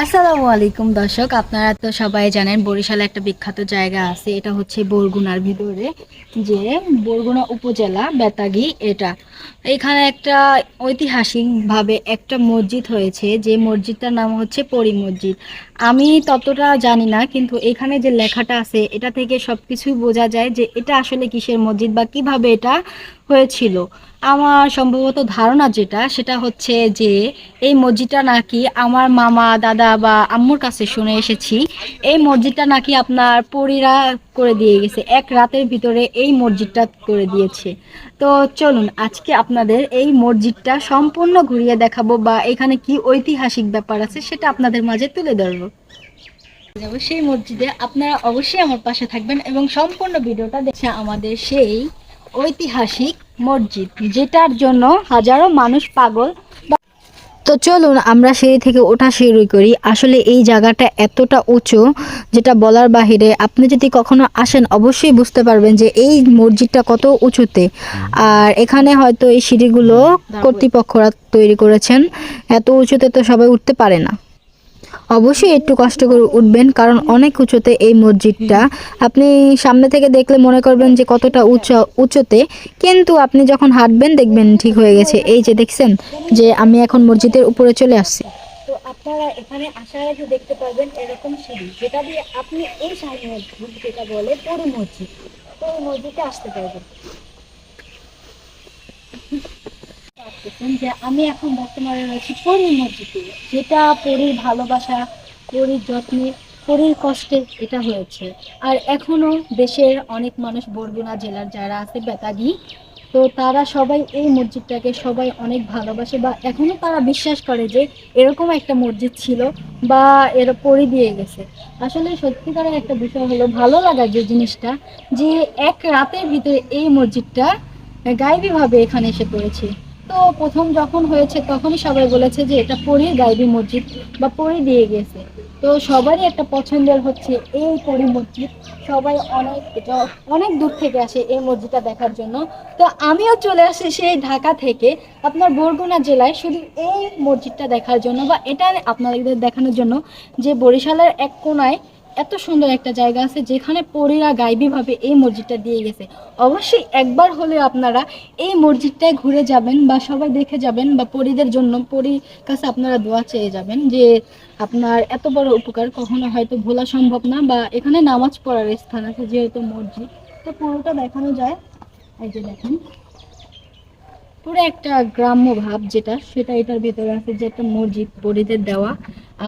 আসসালামু আলাইকুম দর্শক, আপনারা তো সবাই জানেন বরিশালে একটা বিখ্যাত জায়গা আছে। এটা হচ্ছে বরগুনার ভিতরে, যে বরগুনা উপজেলা বেতাগী। এটা এখানে একটা ঐতিহাসিকভাবে একটা মসজিদ হয়েছে, যে মসজিদটার নাম হচ্ছে পরি মসজিদ। আমি ততটা জানি না, কিন্তু এখানে যে লেখাটা আছে এটা থেকে সবকিছুই বোঝা যায় যে এটা আসলে কিসের মসজিদ বা কিভাবে এটা হয়েছিল। আমার সম্ভবত ধারণা যেটা সেটা হচ্ছে যে এই মসজিদটা নাকি আমার মামা দাদা বা আম্মুর কাছে শুনে এসেছি। এই মসজিদটা নাকি আপনার পরীরা করে দিয়ে গেছে, এক রাতের ভিতরে এই মসজিদটা করে দিয়েছে। তো চলুন আজকে আপনাদের এই মসজিদটা সম্পূর্ণ ঘুরিয়ে দেখাবো, বা এখানে কি ঐতিহাসিক ব্যাপার আছে সেটা আপনাদের মাঝে তুলে ধরবো। যাবো সেই মসজিদে, আপনারা অবশ্যই আমার পাশে থাকবেন এবং সম্পূর্ণ ভিডিওটা দেখে আমাদের সেই ঐতিহাসিক মসজিদ, যেটার জন্য হাজারো মানুষ পাগল। তো চলুন আমরা সিঁড়ি থেকে ওঠা শুরু করি। আসলে এই জায়গাটা এতটা উঁচু যেটা বলার বাহিরে। আপনি যদি কখনো আসেন অবশ্যই বুঝতে পারবেন যে এই মসজিদটা কত উঁচুতে। আর এখানে হয়তো এই সিঁড়িগুলো কর্তৃপক্ষরা তৈরি করেছেন, এত উঁচুতে তো সবাই উঠতে পারে না। অবশ্যই একটু কষ্ট করে উঠবেন, কারণ অনেক উঁচুতে এই মসজিদটা। আপনি সামনে থেকে দেখলে মনে করবেন যে কতটা উঁচুতে, কিন্তু আপনি যখন হাঁটবেন দেখবেন ঠিক হয়ে গেছে। এই যে দেখছেন যে আমি এখন মসজিদের উপরে চলে আসছি। তো আপনারা এখানে আসার আগে দেখতে পারবেন এরকম সিঁড়ি, যেটা দিয়ে আপনি এই শাহী মসজিদ, যেটা বলে পরি মসজিদ, তো এই মসজিদে আসতে পারবেন। ভাবতেছেন যে আমি এখন বর্তমানে রয়েছি পরীর মসজিদে, যেটা পরীর ভালোবাসা, পরীর যত্নে, পরীর কষ্টে এটা হয়েছে। আর এখনো দেশের অনেক মানুষ, বরগুনা জেলার যারা আছে বেতাগী, তো তারা সবাই এই মসজিদটাকে সবাই অনেক ভালোবাসে, বা এখনো তারা বিশ্বাস করে যে এরকম একটা মসজিদ ছিল বা এর পরী দিয়ে গেছে। আসলে সত্যিকারের একটা বিষয় হলো ভালো লাগার যে জিনিসটা, যে এক রাতের ভিতরে এই মসজিদটা গাইবীভাবে এখানে এসে পড়েছে। তো প্রথম যখন হয়েছে তখনই সবাই বলেছে যে এটা পরীর গাইবী মসজিদ বা পরী দিয়ে গেছে। তো সবারই একটা পছন্দের হচ্ছে এই পরী মসজিদ। সবাই অনেক দূর থেকে আসে এই মসজিদটা দেখার জন্য। তো আমিও চলে আসি সেই ঢাকা থেকে আপনার বরগুনা জেলায় শুধু এই মসজিদটা দেখার জন্য, বা এটা আপনাদের দেখানোর জন্য যে বরিশালের এক কোনায় এত সুন্দর একটা জায়গা আছে যেখানে পরীরা গাইবীভাবে এই মসজিদটা দিয়ে গেছে। অবশ্যই একবার হলেও আপনারা এই মসজিদটায় ঘুরে যাবেন বা সবাই দেখে যাবেন, বা পরীদের জন্য পরীর কাছে আপনারা দোয়া চেয়ে যাবেন যে আপনার এত বড় উপকার কখনো হয়তো ভোলা সম্ভব না। বা এখানে নামাজ পড়ার স্থান আছে যেহেতু মসজিদ, তো পুরোটা দেখানো যায়। এই যে দেখেন পুরো একটা গ্রাম্য ভাব যেটা, সেটা এটার ভিতরে আছে, যে একটা মসজিদ পরীদের দেওয়া।